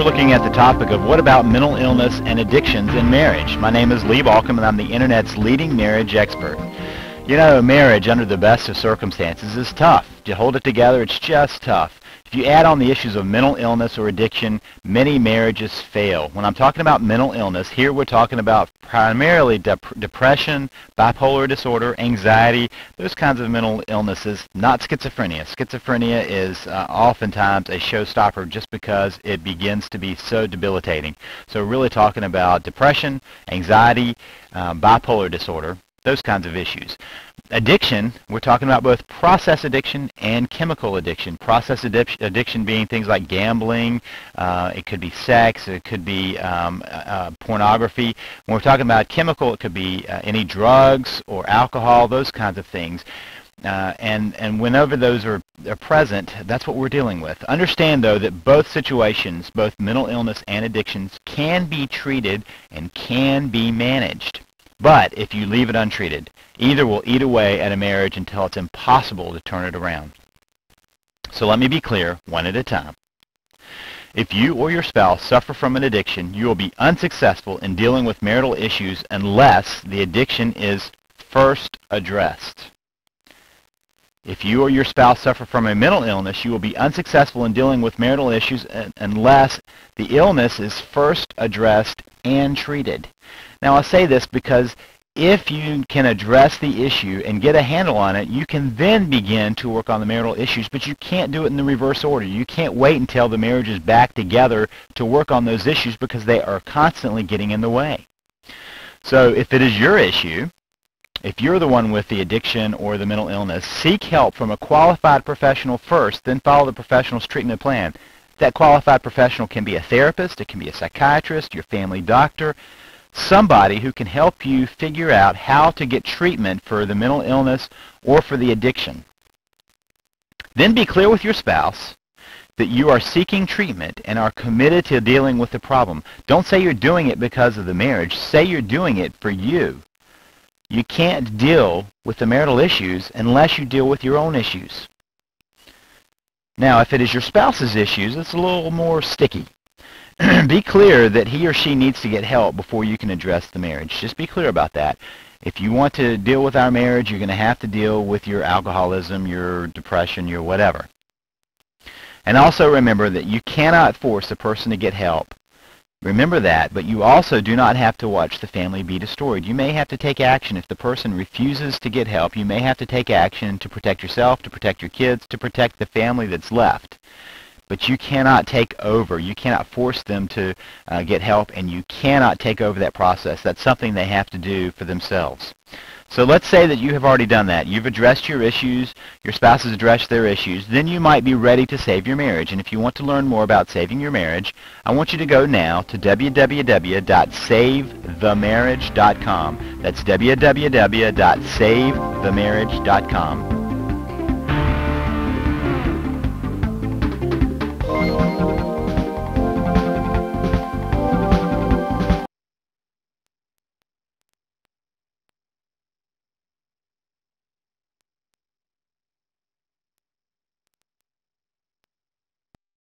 we're looking at the topic of what about mental illness and addictions in marriage. My name is Lee Balcom, and I'm the Internet's leading marriage expert. You know, marriage under the best of circumstances is tough. To hold it together, it's just tough. If you add on the issues of mental illness or addiction, many marriages fail. When I'm talking about mental illness, here we're talking about primarily depression, bipolar disorder, anxiety, those kinds of mental illnesses, not schizophrenia. Schizophrenia is oftentimes a showstopper just because it begins to be so debilitating. So we're really talking about depression, anxiety, bipolar disorder, those kinds of issues. Addiction, we're talking about both process addiction and chemical addiction. Process addiction being things like gambling, it could be sex, it could be pornography. When we're talking about chemical, it could be any drugs or alcohol, those kinds of things. And whenever those are present, that's what we're dealing with. Understand, though, that both situations, both mental illness and addictions, can be treated and can be managed. But if you leave it untreated, either will eat away at a marriage until it's impossible to turn it around. So let me be clear, one at a time. If you or your spouse suffer from an addiction, you will be unsuccessful in dealing with marital issues unless the addiction is first addressed. If you or your spouse suffer from a mental illness, you will be unsuccessful in dealing with marital issues unless the illness is first addressed and treated. Now, I say this because if you can address the issue and get a handle on it, you can then begin to work on the marital issues, but you can't do it in the reverse order. You can't wait until the marriage is back together to work on those issues because they are constantly getting in the way. So if it is your issue, if you're the one with the addiction or the mental illness, seek help from a qualified professional first, then follow the professional's treatment plan. That qualified professional can be a therapist, it can be a psychiatrist, your family doctor, somebody who can help you figure out how to get treatment for the mental illness or for the addiction. Then be clear with your spouse that you are seeking treatment and are committed to dealing with the problem. Don't say you're doing it because of the marriage. Say you're doing it for you. You can't deal with the marital issues unless you deal with your own issues. Now, if it is your spouse's issues, it's a little more sticky. Be clear that he or she needs to get help before you can address the marriage. Just be clear about that. If you want to deal with our marriage, you're going to have to deal with your alcoholism, your depression, your whatever. And also remember that you cannot force a person to get help. Remember that, but you also do not have to watch the family be destroyed. You may have to take action. If the person refuses to get help, you may have to take action to protect yourself, to protect your kids, to protect the family that's left. But you cannot take over. You cannot force them to get help, and you cannot take over that process. That's something they have to do for themselves. So let's say that you have already done that. You've addressed your issues, your spouse has addressed their issues. Then you might be ready to save your marriage. And if you want to learn more about saving your marriage, I want you to go now to www.savethemarriage.com. That's www.savethemarriage.com.